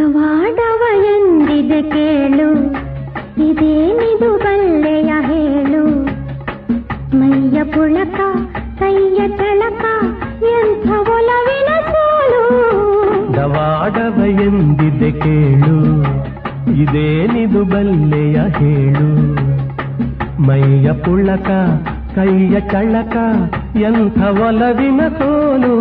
ಡವಾಡವ ಎಂದಿದೆ ಕೇಳು, ಇದೇನಿದು ಬಲ್ಲೆಯ ಹೇಳು. ಮೈಯ ಪುಳಕ ಕೈಯ ಚಳಕ ಎಂಥ ಒಲವಿನ ಸೋಲು. ಡವಾಡವ ಎಂದಿದೆ ಕೇಳು, ಇದೇನಿದು ಬಲ್ಲೆಯ ಹೇಳು. ಮೈಯ ಪುಳಕ ಕೈಯ ಚಳಕ ಎಂಥ ಒಲವಿನ ಸೋಲು.